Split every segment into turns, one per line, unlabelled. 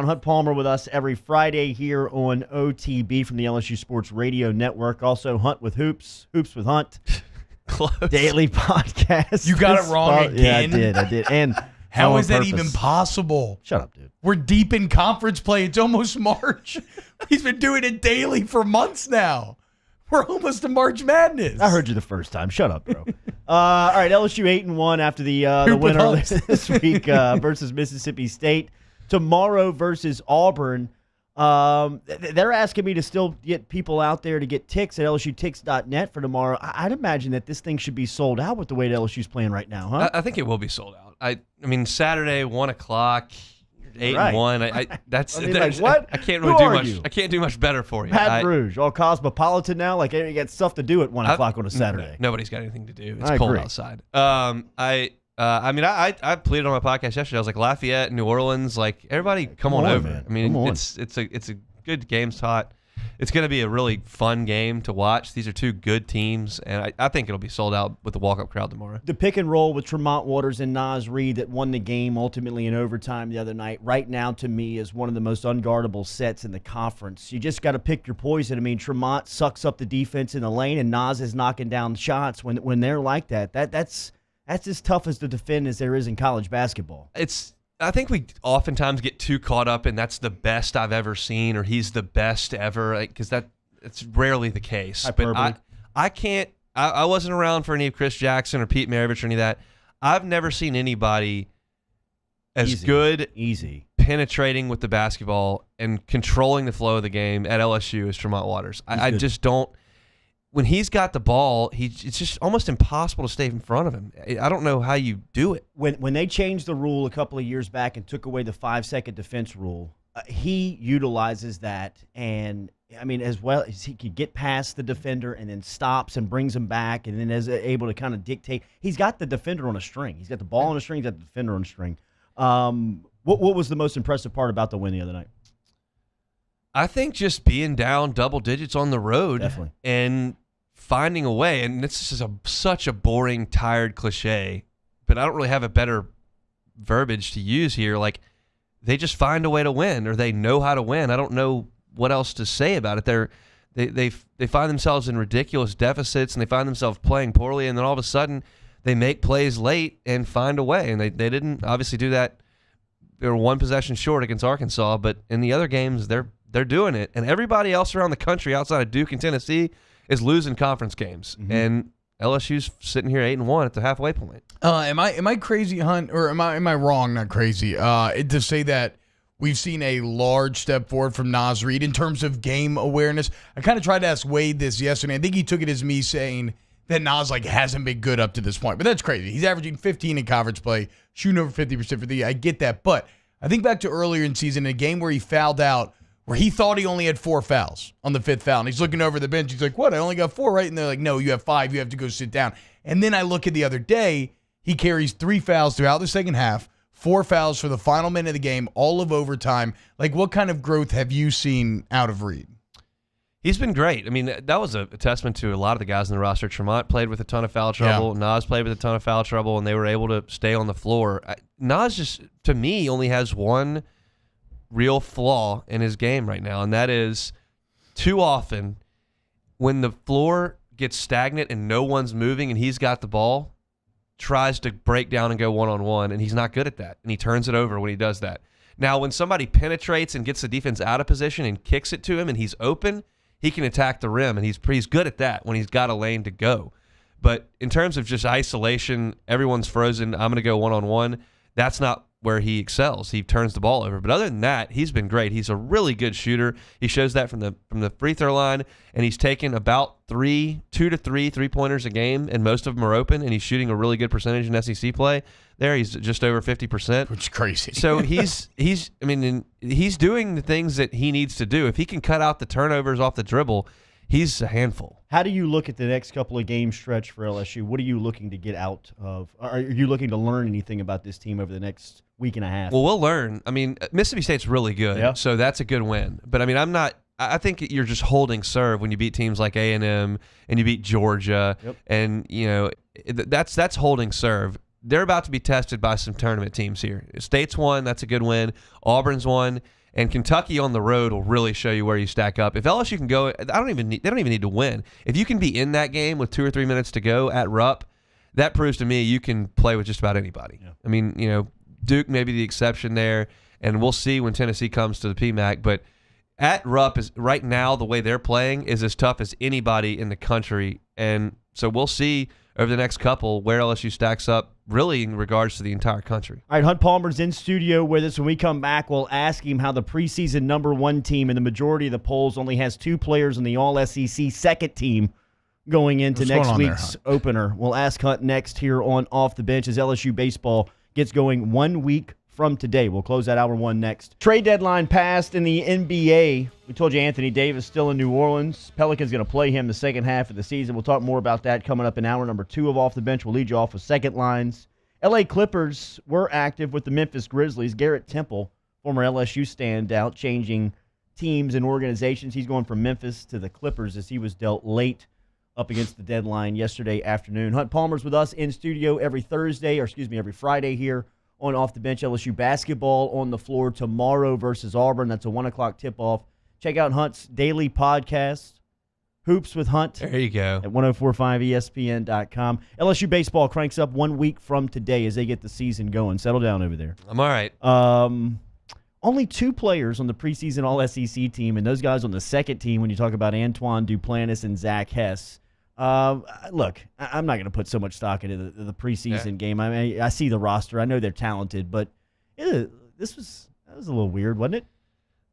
Hunt Palmer with us every Friday here on OTB from the LSU Sports Radio Network. Also, Hunt with Hoops, Hoops with Hunt.
Close.
Daily podcast.
You got it wrong again.
Yeah, I did. And
how is that even possible?
Shut up, dude.
We're deep in conference play. It's almost March. He's been doing it daily for months now. We're almost to March Madness.
I heard you the first time. Shut up, bro. All right, LSU 8-1 after the win earlier this week versus Mississippi State. Tomorrow versus Auburn. They're asking me to still get people out there to get ticks at LSUTicks.net for tomorrow. I'd imagine that this thing should be sold out with the way that LSU's playing right now, huh?
I think it will be sold out. I mean, Saturday, 1 o'clock, 8-1. That's
like, what?
I can't really do much. I can't do much better for you.
Baton Rouge, all cosmopolitan now. Like you got stuff to do at 1 o'clock on a Saturday.
Nobody's got anything to do. It's cold outside. I mean, I pleaded on my podcast yesterday. I was like, Lafayette, New Orleans, like everybody, come on over.
Man.
I mean, it's a good game spot. It's going to be a really fun game to watch. These are two good teams, and I think it'll be sold out with the walk-up crowd tomorrow. The
pick and roll with Tremont Waters and Naz Reid that won the game ultimately in overtime the other night, right now to me is one of the most unguardable sets in the conference. You just got to pick your poison. I mean, Tremont sucks up the defense in the lane, and Naz is knocking down shots when they're like that. That's as tough as to defend as there is in college basketball.
I think we oftentimes get too caught up in that's the best I've ever seen or he's the best ever, because it's rarely the case.
Hyperbole.
But I wasn't around for any of Chris Jackson or Pete Maravich or any of that. I've never seen anybody as good penetrating with the basketball and controlling the flow of the game at LSU as Tremont Waters. I just don't. When he's got the ball, it's just almost impossible to stay in front of him. I don't know how you do it.
When they changed the rule a couple of years back and took away the 5-second defense rule, he utilizes that. And, I mean, as well as he could get past the defender and then stops and brings him back and then is able to kind of dictate. He's got the defender on a string. He's got the ball on a string. He's got the defender on a string. What was the most impressive part about the win the other night?
I think just being down double digits on the road.
Definitely.
And finding a way, and this is such a boring, tired cliche, but I don't really have a better verbiage to use here. Like, they just find a way to win, or they know how to win. I don't know what else to say about it. They find themselves in ridiculous deficits, and they find themselves playing poorly, and then all of a sudden they make plays late and find a way. And they didn't obviously do that. They were one possession short against Arkansas, but in the other games they're doing it. And everybody else around the country outside of Duke and Tennessee is losing conference games, and LSU's sitting here 8-1 at the halfway point.
Am I crazy, Hunt, or am I wrong? Not crazy. To say that we've seen a large step forward from Naz Reid in terms of game awareness. I kind of tried to ask Wade this yesterday. I think he took it as me saying that Naz hasn't been good up to this point, but that's crazy. He's averaging 15 in conference play, shooting over 50% for the. I get that, but I think back to earlier in season, a game where he fouled out, where he thought he only had 4 fouls on the 5th foul. And he's looking over the bench. He's like, what? I only got 4, right? And they're like, no, you have 5. You have to go sit down. And then I look at the other day. He carries 3 fouls throughout the second half, 4 fouls for the final minute of the game, all of overtime. Like, what kind of growth have you seen out of Reid?
He's been great. I mean, that was a testament to a lot of the guys in the roster. Tremont played with a ton of foul trouble. Yeah. Naz played with a ton of foul trouble, and they were able to stay on the floor. Naz just, to me, only has one real flaw in his game right now, and that is too often when the floor gets stagnant and no one's moving and he's got the ball, tries to break down and go one-on-one, and he's not good at that, and he turns it over when he does that. Now, when somebody penetrates and gets the defense out of position and kicks it to him and he's open, he can attack the rim, and he's good at that when he's got a lane to go. But in terms of just isolation, everyone's frozen, I'm going to go one-on-one, that's not where he excels. He turns the ball over. But other than that, he's been great. He's a really good shooter. He shows that from the free throw line, and he's taken about 2 to 3 three-pointers a game, and most of them are open, and he's shooting a really good percentage in SEC play. There, he's just over 50%.
Which is crazy.
So he's doing the things that he needs to do. If he can cut out the turnovers off the dribble, he's a handful.
How do you look at the next couple of game stretch for LSU? What are you looking to get out of? Are you looking to learn anything about this team over the next week and a half?
Well, we'll learn. I mean, Mississippi State's really good, so that's a good win. But, I mean, I think you're just holding serve when you beat teams like A&M and you beat Georgia.
Yep.
And, you know, that's holding serve. They're about to be tested by some tournament teams here. State's won. That's a good win. Auburn's won. And Kentucky on the road will really show you where you stack up. If LSU can go, they don't even need to win. If you can be in that game with 2 or 3 minutes to go at Rupp, that proves to me you can play with just about anybody. Yeah. I mean, Duke may be the exception there, and we'll see when Tennessee comes to the PMAC. But at Rupp is right now the way they're playing is as tough as anybody in the country, and so we'll see over the next couple where LSU stacks up really in regards to the entire country.
All right, Hunt Palmer's in studio with us. When we come back, we'll ask him how the preseason #1 team in the majority of the polls only has 2 players in the All-SEC second team going into next week's opener. We'll ask Hunt next here on Off the Bench as LSU baseball gets going 1 week from today. We'll close out hour 1 next. Trade deadline passed in the NBA. We told you Anthony Davis still in New Orleans. Pelicans going to play him the second half of the season. We'll talk more about that coming up in hour number 2 of Off the Bench. We'll lead you off with second lines. LA Clippers were active with the Memphis Grizzlies. Garrett Temple, former LSU standout, changing teams and organizations. He's going from Memphis to the Clippers as he was dealt late up against the deadline yesterday afternoon. Hunt Palmer's with us in studio every Friday here on Off the Bench. LSU basketball on the floor tomorrow versus Auburn. That's a 1 o'clock tip-off. Check out Hunt's daily podcast, Hoops with Hunt.
There you go.
At 1045ESPN.com. LSU baseball cranks up 1 week from today as they get the season going. Settle down over there.
I'm all right.
Only 2 players on the preseason All-SEC team, and those guys on the second team when you talk about Antoine Duplantis and Zach Hess. Look, I'm not going to put so much stock into the preseason game. I mean, I see the roster. I know they're talented, but that was a little weird, wasn't it?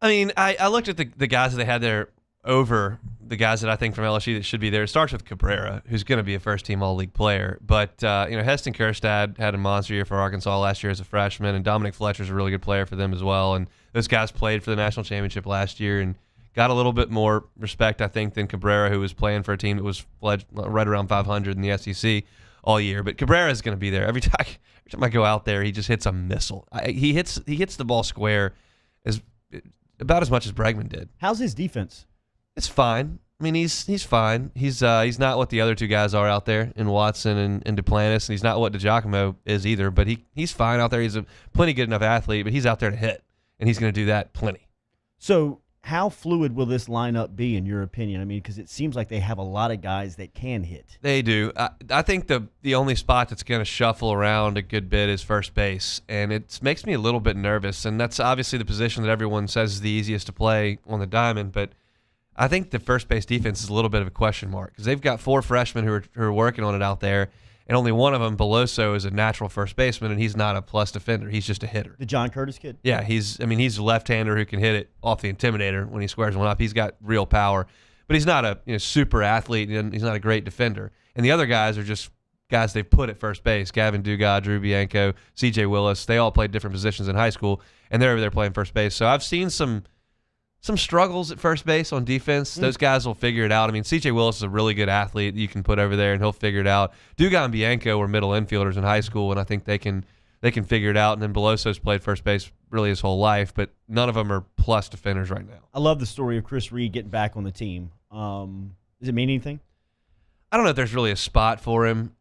I mean, I looked at the guys that they had there over the guys that I think from LSU that should be there. It starts with Cabrera, who's going to be a first-team All-League player. But, Heston Kjerstad had a monster year for Arkansas last year as a freshman, and Dominic Fletcher's a really good player for them as well. And those guys played for the national championship last year and got a little bit more respect, I think, than Cabrera, who was playing for a team that was right around 500 in the SEC all year. But Cabrera is going to be there. Every time I go out there, he just hits a missile. He hits the ball square about as much as Bregman did.
How's his defense?
It's fine. I mean, he's fine. He's not what the other 2 guys are out there in Watson and Duplantis, and he's not what DiGiacomo is either. But he's fine out there. He's a plenty good enough athlete, but he's out there to hit, and he's going to do that plenty.
So how fluid will this lineup be, in your opinion? I mean, because it seems like they have a lot of guys that can hit.
They do. I think the only spot that's going to shuffle around a good bit is first base, and it makes me a little bit nervous. And that's obviously the position that everyone says is the easiest to play on the diamond, but I think the first base defense is a little bit of a question mark because they've got 4 freshmen who are working on it out there, and only one of them, Beloso, is a natural first baseman, and he's not a plus defender. He's just a hitter.
The John Curtis kid?
Yeah, he's a left-hander who can hit it off the Intimidator when he squares one up. He's got real power, but he's not a super athlete, and he's not a great defender. And the other guys are just guys they've put at first base. Gavin Dugas, Drew Bianco, C.J. Willis. They all played different positions in high school, and they're over there playing first base. So I've seen some struggles at first base on defense. Those guys will figure it out. I mean, C.J. Willis is a really good athlete that you can put over there, and he'll figure it out. Dugas and Bianco were middle infielders in high school, and I think they can figure it out. And then Beloso's played first base really his whole life, but none of them are plus defenders right now.
I love the story of Chris Reed getting back on the team. Does it mean anything?
I don't know if there's really a spot for him,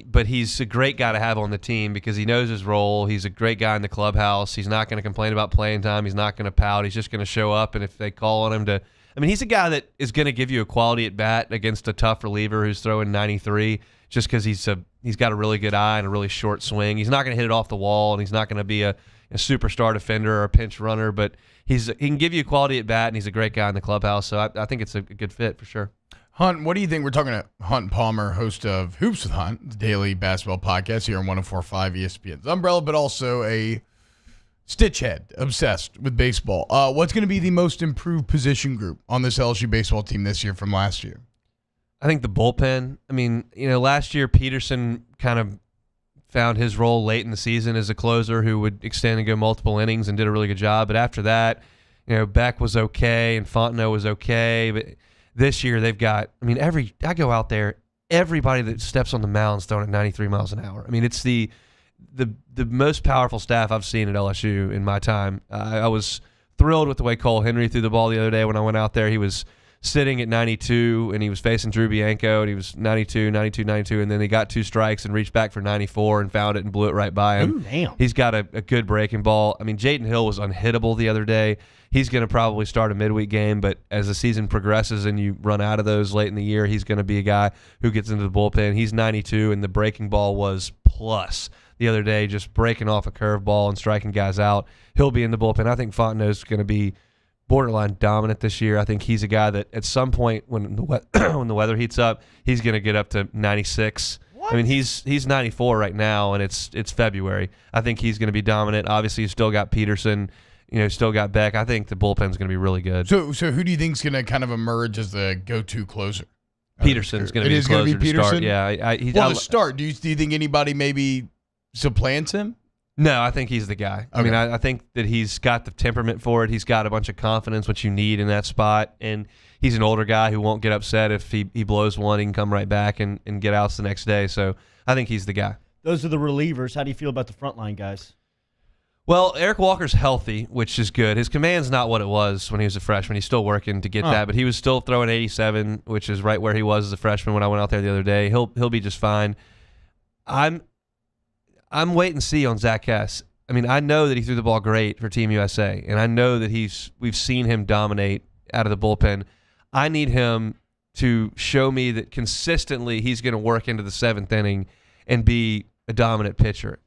but he's a great guy to have on the team because he knows his role. He's a great guy in the clubhouse. He's not going to complain about playing time. He's not going to pout. He's just going to show up, and if they call on him to – I mean, he's a guy that is going to give you a quality at bat against a tough reliever who's throwing 93 just because he's got a really good eye and a really short swing. He's not going to hit it off the wall, and he's not going to be a superstar defender or a pinch runner, but he can give you a quality at bat, and he's a great guy in the clubhouse, so I think it's a good fit for sure.
Hunt, what do you think? We're talking to Hunt Palmer, host of Hoops with Hunt, the daily basketball podcast here on 104.5 ESPN's Umbrella, but also a Stitchhead, obsessed with baseball. What's going to be the most improved position group on this LSU baseball team this year from last year?
I think the bullpen. I mean, last year Peterson kind of found his role late in the season as a closer who would extend and go multiple innings and did a really good job. But after that, Beck was okay and Fontenot was okay, but this year they've got, I go out there, everybody that steps on the mound is throwing at 93 miles an hour. I mean, it's the most powerful staff I've seen at LSU in my time. I was thrilled with the way Cole Henry threw the ball the other day when I went out there. He was sitting at 92, and he was facing Drew Bianco, and he was 92, 92, 92, and then he got 2 strikes and reached back for 94 and found it and blew it right by him.
Ooh, damn.
He's got a good breaking ball. I mean, Jaden Hill was unhittable the other day. He's going to probably start a midweek game, but as the season progresses and you run out of those late in the year, he's going to be a guy who gets into the bullpen. He's 92, and the breaking ball was plus the other day, just breaking off a curveball and striking guys out. He'll be in the bullpen. I think Fontenot's going to be borderline dominant this year. I think he's a guy that at some point when the when the weather heats up, he's going to get up to 96. What? I mean, he's 94 right now, and it's February. I think he's going to be dominant. Obviously, you've still got Peterson. Still got Beck. I think the bullpen's going to be really good.
So who do you think's going to kind of emerge as the go-to closer?
Peterson's going to be the closer to start. Yeah.
To start, do you think anybody maybe supplants him?
No, I think he's the guy. Okay. I mean, I think that he's got the temperament for it. He's got a bunch of confidence, which you need in that spot. And he's an older guy who won't get upset if he blows one. He can come right back and get outs the next day. So I think he's the guy.
Those are the relievers. How do you feel about the frontline guys?
Well, Erik Walker's healthy, which is good. His command's not what it was when he was a freshman. He's still working to get that, but he was still throwing 87, which is right where he was as a freshman when I went out there the other day. He'll be just fine. I'm wait and see on Zach Hess. I mean, I know that he threw the ball great for Team USA, and I know that we've seen him dominate out of the bullpen. I need him to show me that consistently he's going to work into the 7th inning and be a dominant pitcher.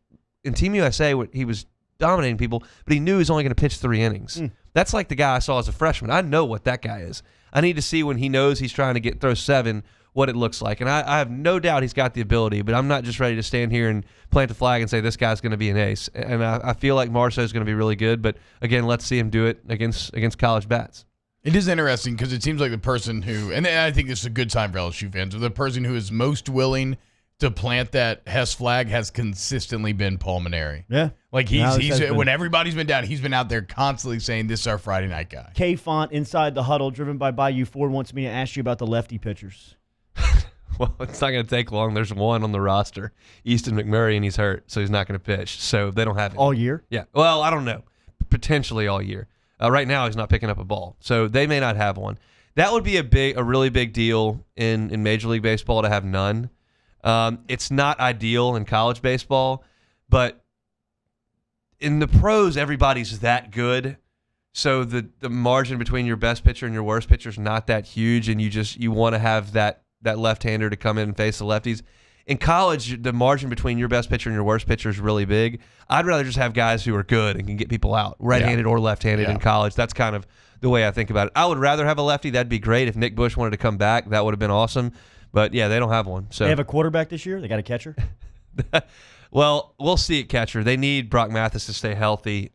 In Team USA, he was dominating people, but he knew he was only going to pitch 3 innings. That's like the guy I saw as a freshman. I know what that guy is. I need to see when he knows he's trying to throw 7 what it looks like. And I have no doubt he's got the ability, but I'm not just ready to stand here and plant a flag and say this guy's going to be an ace. And I feel like Marceau's going to be really good, but again, let's see him do it against college bats.
It is interesting because it seems like the person who, and I think this is a good time for LSU fans, the person who is most willing to plant that Hess flag has consistently been Paul Maneri.
Yeah.
Like he's when everybody's been down, he's been out there constantly saying, this is our Friday night guy.
K Font inside the huddle, driven by Bayou Ford, wants me to ask you about the lefty pitchers.
Well, it's not going to take long. There's one on the roster, Easton McMurray, and he's hurt, so he's not going to pitch. So they don't have it.
All year?
Yeah. Well, I don't know. Potentially all year. Right now, he's not picking up a ball, so they may not have one. That would be a really big deal in Major League Baseball to have none. It's not ideal in college baseball, but in the pros, everybody's that good. So the margin between your best pitcher and your worst pitcher is not that huge, and you want to have that left-hander to come in and face the lefties. In college, the margin between your best pitcher and your worst pitcher is really big. I'd rather just have guys who are good and can get people out, right-handed or left-handed in college. That's kind of the way I think about it. I would rather have a lefty. That'd be great. If Nick Bush wanted to come back, that would have been awesome. But, yeah, they don't have one. So
they have a quarterback this year? They got a catcher?
Well, we'll see at catcher. They need Brock Mathis to stay healthy.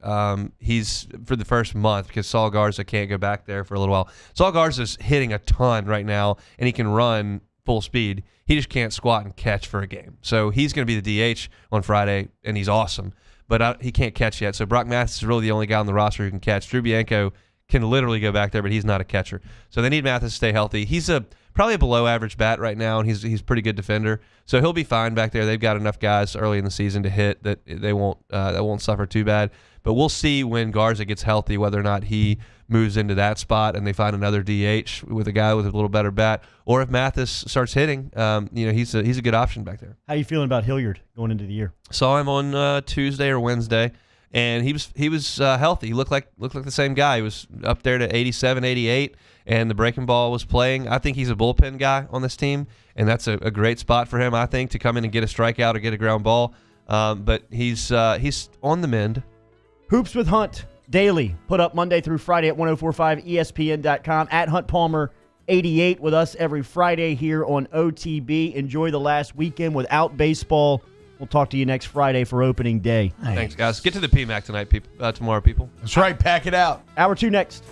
He's for the first month because Saul Garza can't go back there for a little while. Saul Garza's hitting a ton right now, and he can run full speed. He just can't squat and catch for a game. So he's going to be the DH on Friday, and he's awesome. But he can't catch yet. So Brock Mathis is really the only guy on the roster who can catch. Drew Bianco can literally go back there, but he's not a catcher. So they need Mathis to stay healthy. He's probably a below-average bat right now, and he's a pretty good defender. So he'll be fine back there. They've got enough guys early in the season to hit that they won't suffer too bad. But we'll see when Garza gets healthy whether or not he moves into that spot and they find another DH with a guy with a little better bat, or if Mathis starts hitting. He's a good option back there.
How are you feeling about Hilliard going into the year?
Saw him on Tuesday or Wednesday, and he was healthy. He looked like the same guy. He was up there to 87, 88, and the breaking ball was playing. I think he's a bullpen guy on this team, and that's a great spot for him, I think, to come in and get a strikeout or get a ground ball. But he's on the mend.
Hoops with Hunt daily, put up Monday through Friday at 1045ESPN.com, at Hunt Palmer 88 with us every Friday here on OTB. Enjoy the last weekend without baseball. We'll talk to you next Friday for opening day.
Thanks, guys. Get to the PMAC tomorrow, people.
That's right. Pack it out.
Hour 2 next.